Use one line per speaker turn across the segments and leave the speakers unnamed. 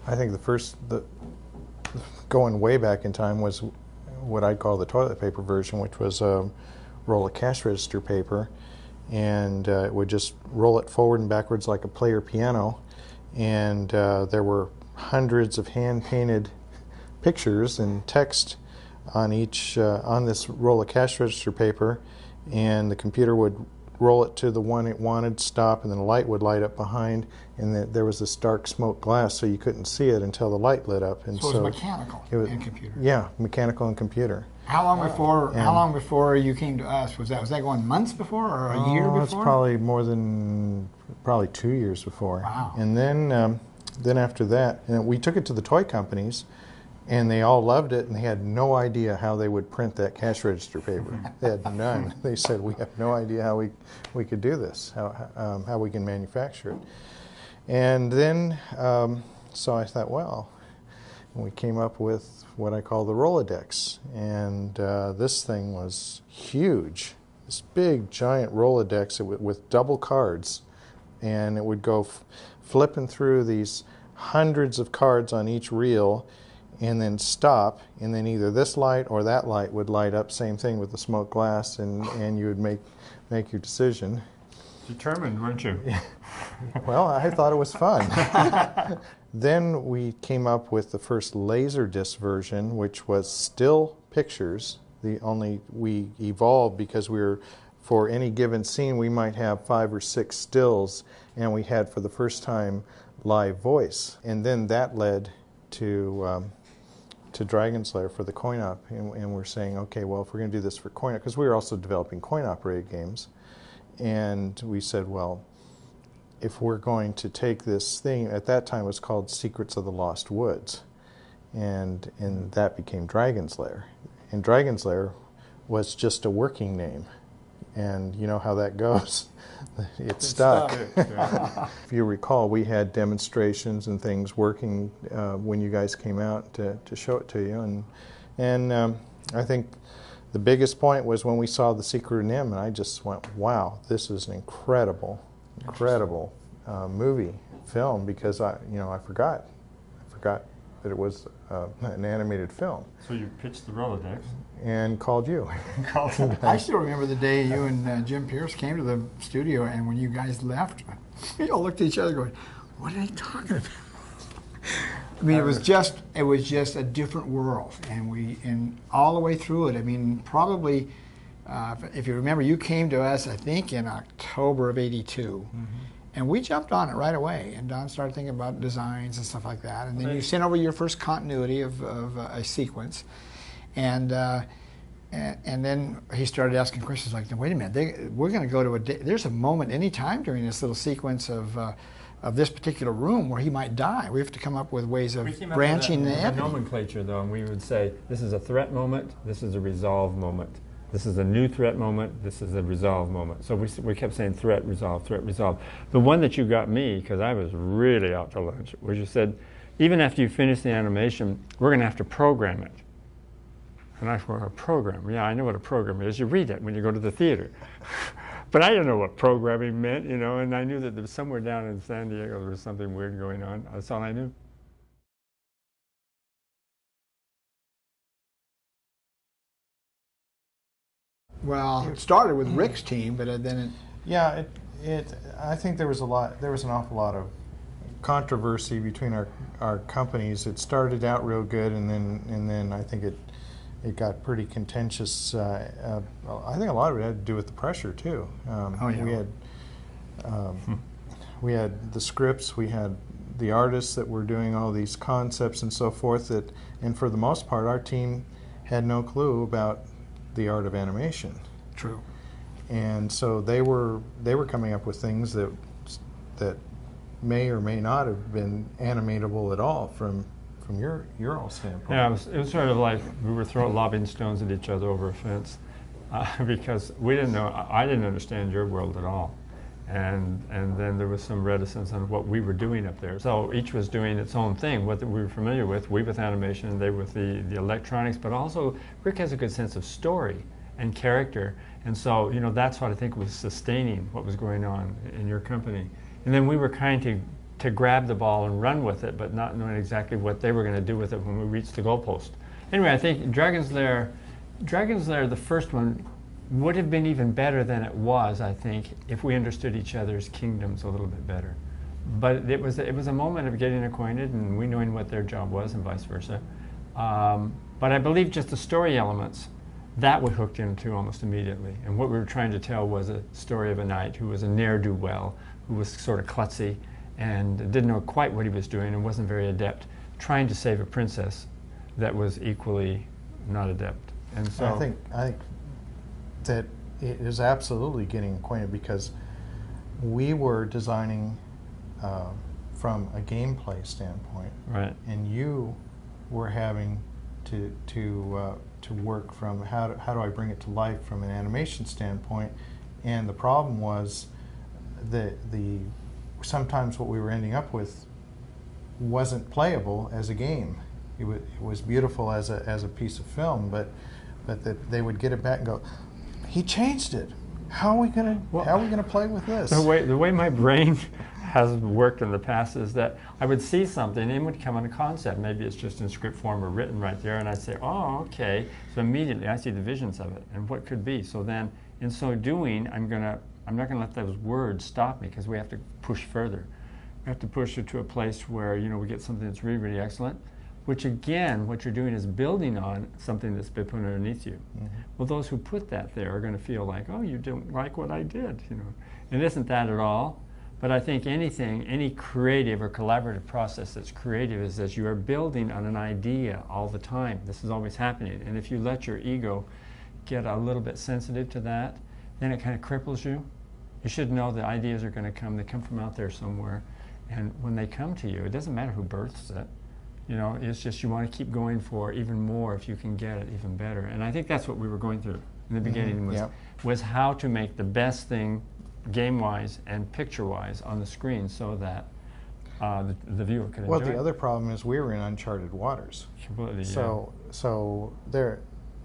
I think going way back in time was what I'd call the toilet paper version, which was a roll of cash register paper, and it would just roll it forward and backwards like a player piano, and there were hundreds of hand-painted pictures and text on each on this roll of cash register paper, and the computer would roll it to the one it wanted, stop, and then a light would light up behind, and there was this dark smoke glass, so you couldn't see it until the light lit up. And
so it was mechanical and computer.
Yeah, mechanical and computer.
How long before you came to us? Was that going months before or a year before?
It's probably more than 2 years before.
Wow.
And then after that, we took it to the toy companies, and they all loved it, and they had no idea how they would print that cash register paper. They had none. They said, we have no idea how we could do this, how we can manufacture it. And then, so I thought, well, we came up with what I call the Rolodex. And this thing was huge, this big, giant Rolodex with double cards. And it would go flipping through these hundreds of cards on each reel, and then stop, and then either this light or that light would light up, same thing with the smoke glass, and you would make your decision.
Determined, weren't you?
Well, I thought it was fun. Then we came up with the first Laserdisc version, which was still pictures. We evolved because for any given scene, we might have 5 or 6 stills, and we had, for the first time, live voice. And then that led to Dragon's Lair for the coin-op, and we're saying, okay, well, if we're going to do this for coin-op, because we were also developing coin-operated games, and we said, well, if we're going to take this thing, at that time it was called Secrets of the Lost Woods, and that became Dragon's Lair. And Dragon's Lair was just a working name, and you know how that goes. It stuck. If you recall, we had demonstrations and things working when you guys came out to show it to you, and I think the biggest point was when we saw The Secret of NIMH, and I just went, wow, this is an incredible movie film, because I forgot that it was an animated film.
So you pitched the Rolodex.
And called you.
I still remember the day you and Jim Pierce came to the studio, and when you guys left, we all looked at each other going, what are they talking about? I mean, it was just a different world, and all the way through it. I mean, probably, if you remember, you came to us, I think, in October of '82. Mm-hmm. And we jumped on it right away, and Don started thinking about designs and stuff like that. And then you sent over your first continuity of a sequence, and then he started asking questions like, "Wait a minute, we're going to go to there's a moment any time during this little sequence of this particular room where he might die. We have to come up with ways of branching the
nomenclature, though, and we would say this is a threat moment, this is a resolve moment. This is a new threat moment, this is a resolve moment. So we kept saying threat, resolve, threat, resolve. The one that you got me, because I was really out to lunch, was you said, even after you finish the animation, we're going to have to program it. And I said, a program? Yeah, I know what a program is. You read it when you go to the theater. But I didn't know what programming meant, and I knew that there was somewhere down in San Diego there was something weird going on. That's all I knew.
Well, it started with Rick's team, but then
I think there was an awful lot of controversy between our companies. It started out real good, and then I think it got pretty contentious. I think a lot of it had to do with the pressure too. We had the scripts, we had the artists that were doing all these concepts and so forth. And for the most part, our team had no clue about the art of animation.
True.
And so they were coming up with things that may or may not have been animatable at all from your all standpoint.
Yeah, it was sort of like we were lobbing stones at each other over a fence because we didn't know. I didn't understand your world at all, and then there was some reticence on what we were doing up there. So each was doing its own thing. What we were familiar with, we with animation, and they with the electronics. But also, Rick has a good sense of story and character, and so that's what I think was sustaining what was going on in your company. And then we were trying to to grab the ball and run with it, but not knowing exactly what they were going to do with it when we reached the goalpost. Anyway, I think Dragon's Lair, the first one, would have been even better than it was, I think, if we understood each other's kingdoms a little bit better. But it was a moment of getting acquainted and we knowing what their job was and vice versa. But I believe just the story elements, that we hooked into almost immediately. And what we were trying to tell was a story of a knight who was a ne'er-do-well, who was sort of klutzy and didn't know quite what he was doing and wasn't very adept, trying to save a princess that was equally not adept. And so
I think that it is absolutely getting acquainted, because we were designing from a gameplay standpoint,
right,
and you were having to work from how do I bring it to life from an animation standpoint. And the problem was the sometimes what we were ending up with wasn't playable as a game. It was beautiful as a piece of film, but that they would get it back and go, he changed it. How are we gonna play with this?
The way my brain has worked in the past is that I would see something and it would come in a concept. Maybe it's just in script form or written right there, and I'd say, oh, okay. So immediately I see the visions of it and what could be. So then, in so doing, I'm not gonna let those words stop me, because we have to push further. We have to push it to a place where we get something that's really, really excellent. Which again, what you're doing is building on something that's been put underneath you. Mm-hmm. Well, those who put that there are going to feel like, oh, you don't like what I did, And it isn't that at all. But I think any creative or collaborative process that's creative is that you are building on an idea all the time. This is always happening. And if you let your ego get a little bit sensitive to that, then it kind of cripples you. You should know the ideas are going to come. They come from out there somewhere. And when they come to you, it doesn't matter who births it. It's just you want to keep going for even more if you can get it even better. And I think that's what we were going through in the beginning was how to make the best thing game-wise and picture-wise on the screen so that the viewer could enjoy it.
Well, the other problem is we were in uncharted waters.
Completely,
so there,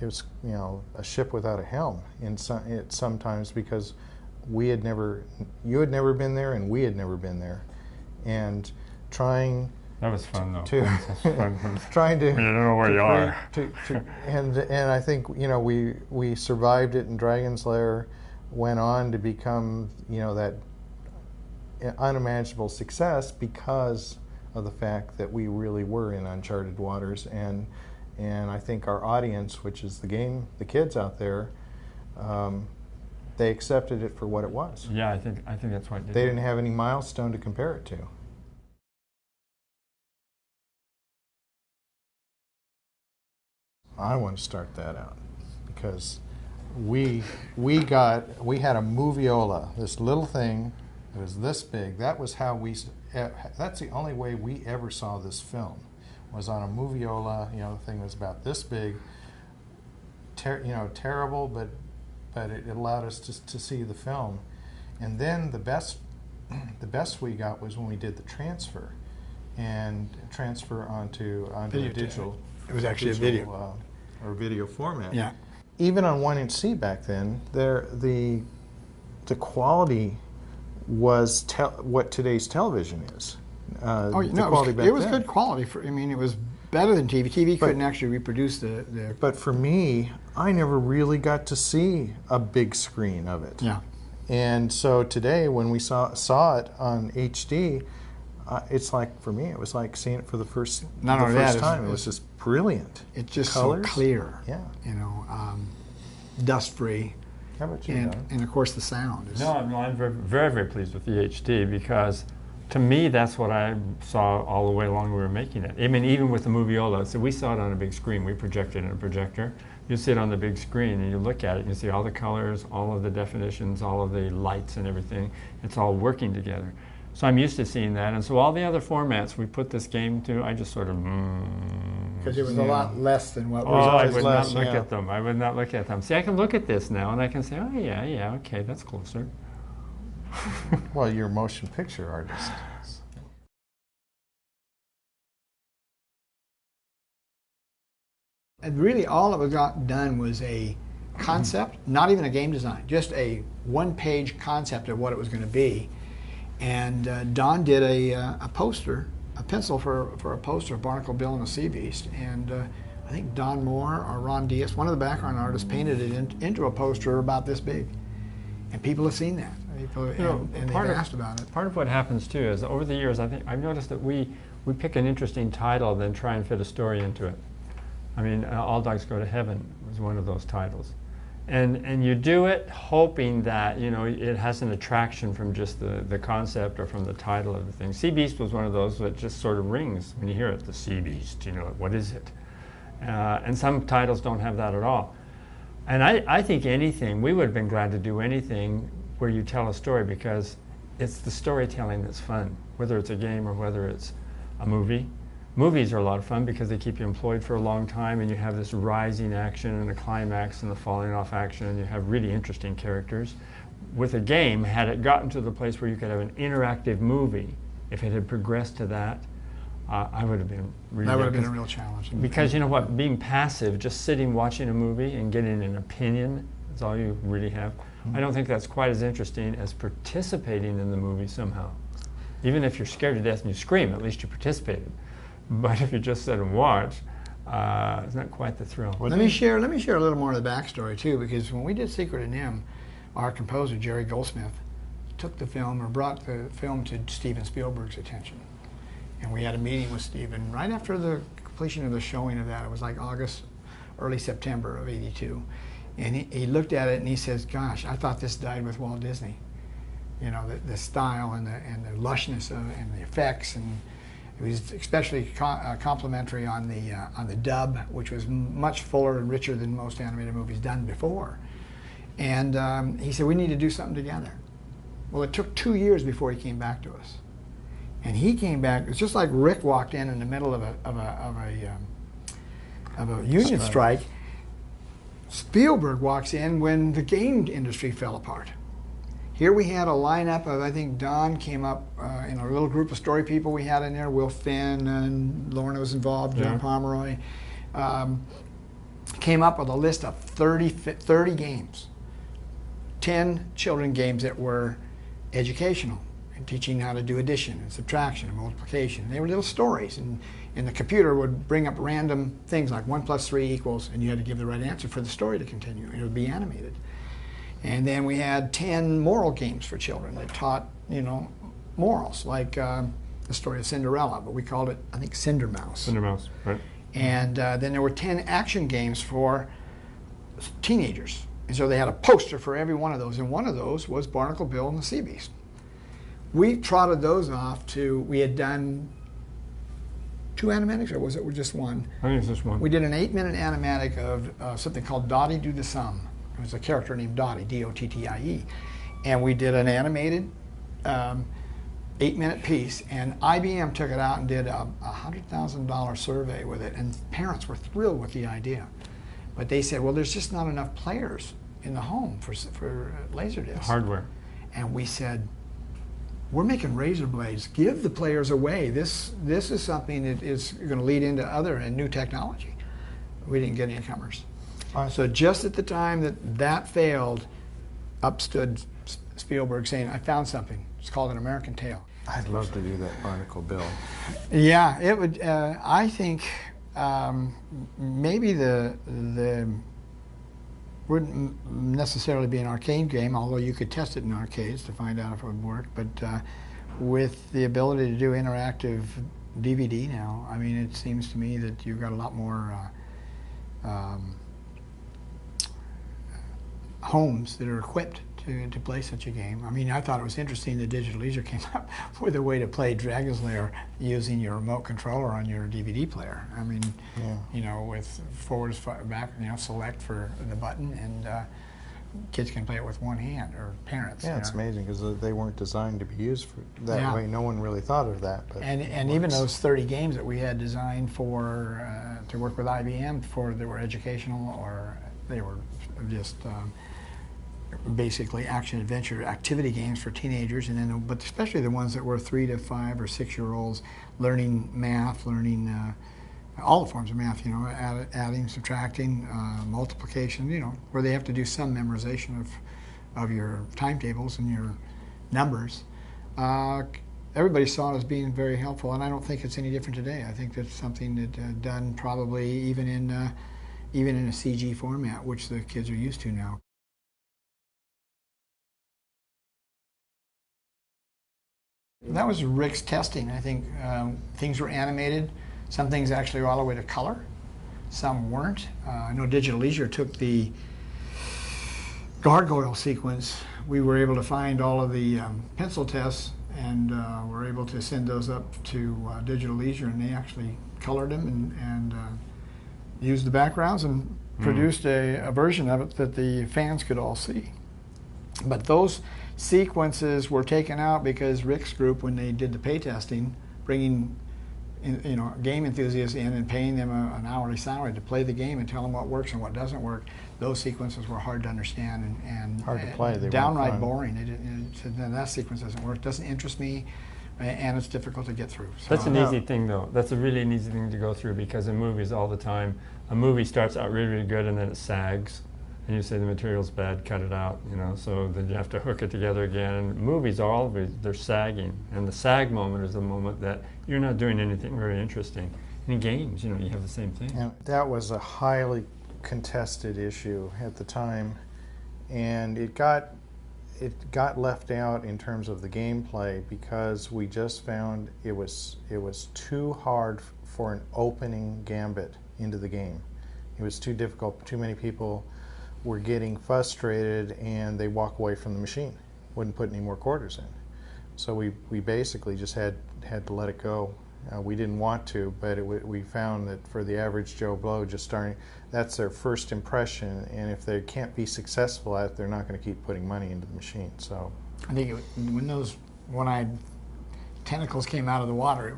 it was a ship without a helm sometimes, because you had never been there and we had never been there, and trying.
That was fun, though.
Trying to.
You don't know where you are.
And I think we survived it in Dragon's Lair, went on to become that unimaginable success because of the fact that we really were in uncharted waters, and I think our audience, which is the kids out there, they accepted it for what it was.
Yeah, I think that's why
they didn't have any milestone to compare it to. I want to start that out because we had a moviola, this little thing. It was this big. That was how that's the only way we ever saw this film, was on a moviola. The thing was about this big. Terrible, but it allowed us to see the film. And then the best we got was when we did the transfer onto a digital.
It was actually a video.
Or video format.
Yeah.
Even on 1-inch C back then, the quality was what today's television is.
It was good quality. It was better than TV. TV couldn't actually reproduce the.
But for me, I never really got to see a big screen of it.
Yeah.
And so today, when we saw it on HD, it's like, for me, it was like seeing it for the first time. It was just brilliant.
It's just
colors,
so clear.
Yeah.
Dust free.
How about you, Don?
And of course the sound.
I'm very, very, very pleased with the HD, because to me that's what I saw all the way along we were making it. Even with the moviola, so we saw it on a big screen. We projected in a projector. You see it on the big screen and you look at it and you see all the colors, all of the definitions, all of the lights and everything. It's all working together. So I'm used to seeing that, and so all the other formats we put this game to, I just sort of.
Because it was a lot less than what was
always less. I would not look at them. I would not look at them. See, I can look at this now, and I can say, oh yeah, okay, that's closer.
Well, you're a motion picture artist.
And really, all that was got done was a concept, not even a game design, just a one-page concept of what it was going to be. And Don did a poster, a pencil for a poster of Barnacle Bill and the Sea Beast. And I think Don Moore or Ron Diaz, one of the background artists, painted it into a poster about this big. And people have seen that. And they've asked about it.
Part of what happens too is over the years, I think I've noticed that we pick an interesting title, then try and fit a story into it. I mean, All Dogs Go to Heaven was one of those titles. And you do it hoping that, you know, it has an attraction from just the concept or from the title of the thing. Sea Beast was one of those that just sort of rings when you hear it, the Sea Beast, you know, what is it? And some titles don't have that at all. And I think anything, we would have been glad to do anything where you tell a story, because it's the storytelling that's fun, whether it's a game or whether it's a movie. Movies are a lot of fun because they keep you employed for a long time, and you have this rising action and a climax and the falling off action, and you have really interesting characters. With a game, had it gotten to the place where you could have an interactive movie, if it had progressed to that, I would have been really...
That would have been a real challenge.
Because you know what, being passive, just sitting watching a movie and getting an opinion, is all you really have. I don't think that's quite as interesting as participating in the movie somehow. Even if you're scared to death and you scream, at least you participated. But if you just sit and watch, it's not quite the thrill.
Let me share a little more of the backstory too, because when we did Secret of NIMH, our composer Jerry Goldsmith took the film, or brought the film to Steven Spielberg's attention, and we had a meeting with Steven right after the completion of the showing of that. It was like August, early September of '82, and he looked at it and he says, "Gosh, I thought this died with Walt Disney. You know, the style and the lushness of, and the effects, and it was especially complimentary on the dub, which was much fuller and richer than most animated movies done before." And he said, "We need to do something together." Well, it took 2 years before he came back to us, and he came back. It's just like Rick walked in the middle of a union strike. Spielberg walks in when the game industry fell apart. Here we had a lineup of, I think Don came up in a little group of story people we had in there. Will Finn and Lorna was involved, John Pomeroy. Came up with a list of 30 games. 10 children games that were educational and teaching how to do addition and subtraction and multiplication. They were little stories, and the computer would bring up random things like 1 + 3 =, and you had to give the right answer for the story to continue. It would be animated. And then we had 10 moral games for children that taught, you know, morals, like the story of Cinderella, but we called it, I think, Cinder Mouse.
Cinder Mouse, right.
And then there were 10 action games for teenagers. And so they had a poster for every one of those, and one of those was Barnacle Bill and the Sea Beast. We trotted those off to, we had done 2 animatics, or was it just one?
I think it's just one.
We did an 8-minute animatic of something called Dottie Do the Sum. It was a character named Dottie, D-O-T-T-I-E. And we did an animated 8-minute piece, and IBM took it out and did a $100,000 survey with it, and parents were thrilled with the idea. But they said, well, there's just not enough players in the home for Laserdisc.
Hardware.
And we said, we're making razor blades. Give the players away. This is something that is going to lead into other and new technology. We didn't get any comers. So just at the time that failed, up stood Spielberg saying, I found something. It's called An American Tale.
I'd love to do that Barnacle Bill.
Yeah, it would. I think maybe the wouldn't necessarily be an arcade game, although you could test it in arcades to find out if it would work. But with the ability to do interactive DVD now, I mean, it seems to me that you've got a lot more homes that are equipped to play such a game. I mean, I thought it was interesting that Digital Leisure came up with a way to play Dragon's Lair using your remote controller on your DVD player. I mean, you know, with forward, back, you know, select for the button, and kids can play it with one hand, or parents.
Yeah, it's amazing because they weren't designed to be used for that way. No one really thought of that. But
and even those 30 games that we had designed for to work with IBM for they were educational, or they were just basically action-adventure activity games for teenagers, and then, but especially the ones that were 3 to 5 or 6-year-olds learning math, learning all the forms of math, you know, adding, subtracting, multiplication, you know, where they have to do some memorization of your timetables and your numbers. Everybody saw it as being very helpful, and I don't think it's any different today. I think that's something that done probably even in a CG format, which the kids are used to now. That was Rick's testing. I think things were animated. Some things actually were all the way to color. Some weren't. I know Digital Leisure took the gargoyle sequence. We were able to find all of the pencil tests and were able to send those up to Digital Leisure, and they actually colored them and used the backgrounds and produced a version of it that the fans could all see. But those sequences were taken out because Rick's group, when they did the pay testing, bringing game enthusiasts in and paying them an hourly salary to play the game and tell them what works and what doesn't work, those sequences were hard to understand and
hard to play. They
downright boring. They said, no, that sequence doesn't work, doesn't interest me, and it's difficult to get through. So,
that's an easy thing, though. That's a really an easy thing to go through, because in movies all the time, a movie starts out really, really good and then it sags. And you say the material's bad, cut it out, so then you have to hook it together again. And movies are always, they're sagging. And the sag moment is the moment that you're not doing anything very interesting. In games, you have the same thing.
And that was a highly contested issue at the time, and it got left out in terms of the gameplay because we just found it was too hard for an opening gambit into the game. It was too difficult. Too many people were getting frustrated and they walk away from the machine, wouldn't put any more quarters in. So we basically just had to let it go. We didn't want to, but we found that for the average Joe Blow just starting, that's their first impression, and if they can't be successful at it, they're not going to keep putting money into the machine. So
I think when those one-eyed tentacles came out of the water, it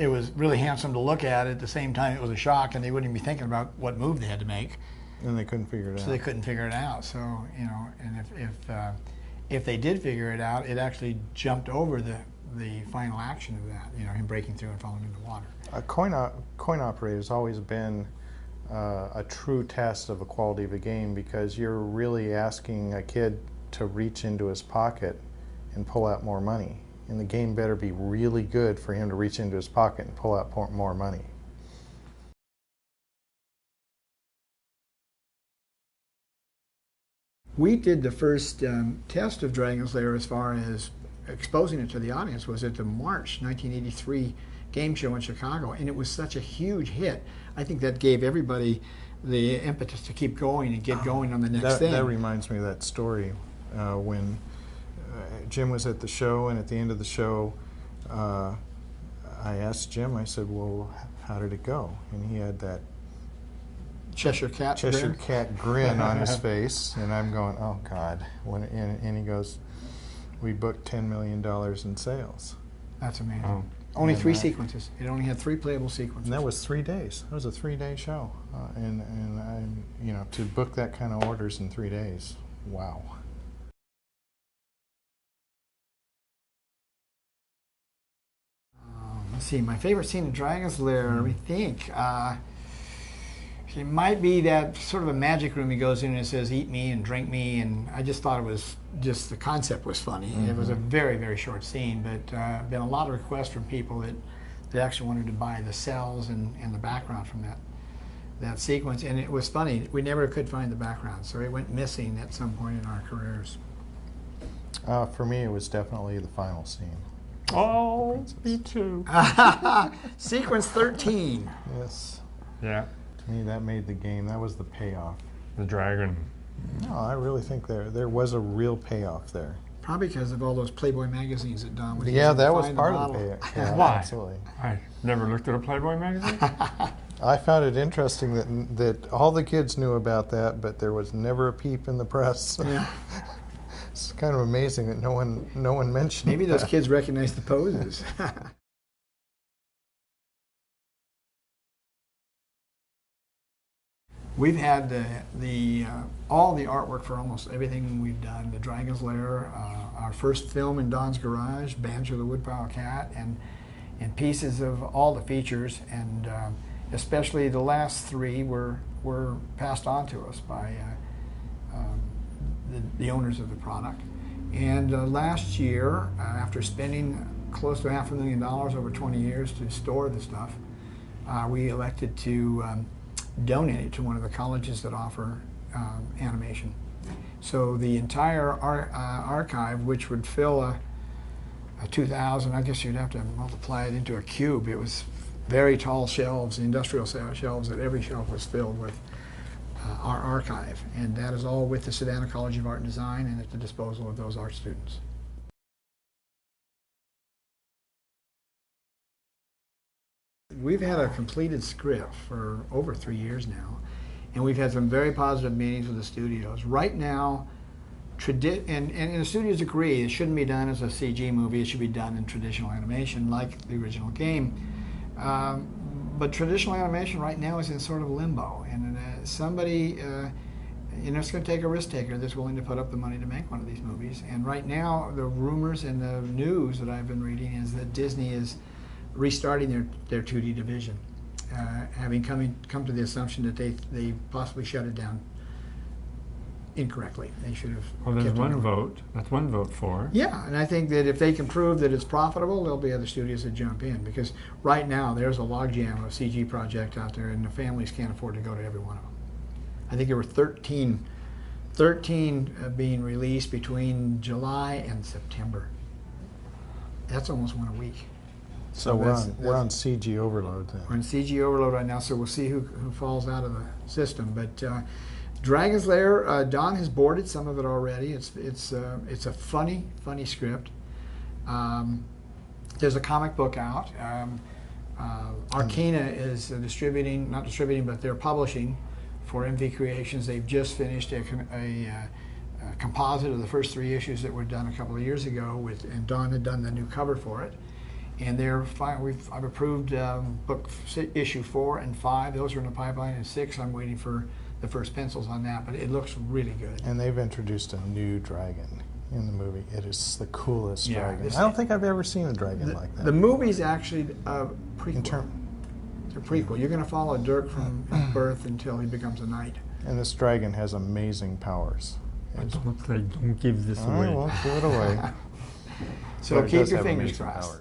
was really handsome to look at. At the same time, it was a shock, and they wouldn't even be thinking about what move they had to make.
And they couldn't figure it out.
So they couldn't figure it out. So and if they did figure it out, it actually jumped over the final action of that. Him breaking through and falling into the water.
A coin operator has always been a true test of the quality of a game, because you're really asking a kid to reach into his pocket and pull out more money. And the game better be really good for him to reach into his pocket and pull out more money.
We did the first test of Dragon's Lair as far as exposing it to the audience was at the March 1983 game show in Chicago, and it was such a huge hit. I think that gave everybody the impetus to keep going and get going on the next thing.
That reminds me of that story when Jim was at the show, and at the end of the show, I asked Jim, I said, well, how did it go? And he had that
Cheshire Cat
grin on his face, and I'm going, oh God. And he goes, we booked $10 million in sales.
That's amazing. Oh. Only 3 sequences. It only had 3 playable sequences.
And that was 3 days. That was a 3-day show, and I, to book that kind of orders in 3 days, wow.
Let's see. My favorite scene in Dragon's Lair. Let me think. It might be that sort of a magic room he goes in and it says, eat me and drink me, and I just thought it was just, the concept was funny. It was a very, very short scene, but been a lot of requests from people that actually wanted to buy the cells and the background from that sequence, and it was funny. We never could find the background, so it went missing at some point in our careers.
For me, it was definitely the final scene.
Oh, me too.
Sequence 13.
Yes.
Yeah.
To me, that made the game. That was the payoff.
The dragon.
No, I really think there was a real payoff there.
Probably because of all those Playboy magazines that Don was using.
Yeah, that was part of the payoff. Yeah,
why?
Absolutely.
I never looked at a Playboy magazine.
I found it interesting that all the kids knew about that, but there was never a peep in the press.
Yeah.
It's kind of amazing that no one mentioned.
Maybe those kids recognized the poses. We've had all the artwork for almost everything we've done. The Dragon's Lair, our first film in Don's Garage, Banjo the Woodpile Cat, and pieces of all the features, and especially the last 3 were passed on to us by the owners of the product. And last year, after spending close to $500,000 over 20 years to store the stuff, we elected to donate it to one of the colleges that offer animation. So the entire archive, which would fill a 2,000, I guess you'd have to multiply it into a cube. It was very tall shelves, industrial shelves, that every shelf was filled with our archive. And that is all with the Savannah College of Art and Design and at the disposal of those art students. We've had a completed script for over 3 years now, and we've had some very positive meetings with the studios. Right now, and the studios agree it shouldn't be done as a CG movie, it should be done in traditional animation like the original game. But traditional animation right now is in sort of limbo, and somebody, it's going to take a risk taker that's willing to put up the money to make one of these movies. And right now, the rumors and the news that I've been reading is that Disney is restarting their 2D division, having come to the assumption that they possibly shut it down incorrectly. They should have.
Well, there's one vote. That's one vote for.
Yeah, and I think that if they can prove that it's profitable, there'll be other studios that jump in, because right now there's a logjam of CG project out there, and the families can't afford to go to every one of them. I think there were 13 being released between July and September. That's almost one a week.
So we're on CG overload then.
We're on CG overload right now, so we'll see who falls out of the system. But Dragon's Lair, Don has boarded some of it already. It's a funny script. There's a comic book out. Arcana is not distributing, but they're publishing for MV Creations. They've just finished a composite of the first 3 issues that were done a couple of years ago, and Don had done the new cover for it. And I've approved book issue 4 and 5. Those are in the pipeline, and 6 I'm waiting for the first pencils on that, but it looks really good.
And they've introduced a new dragon in the movie. It is the coolest dragon.
I
don't think I've ever seen a dragon like that.
The movie's actually a prequel. It's a prequel. You're going to follow Dirk from birth until he becomes a knight.
And this dragon has amazing powers.
Don't give this away.
I won't give it away.
So keep your fingers crossed.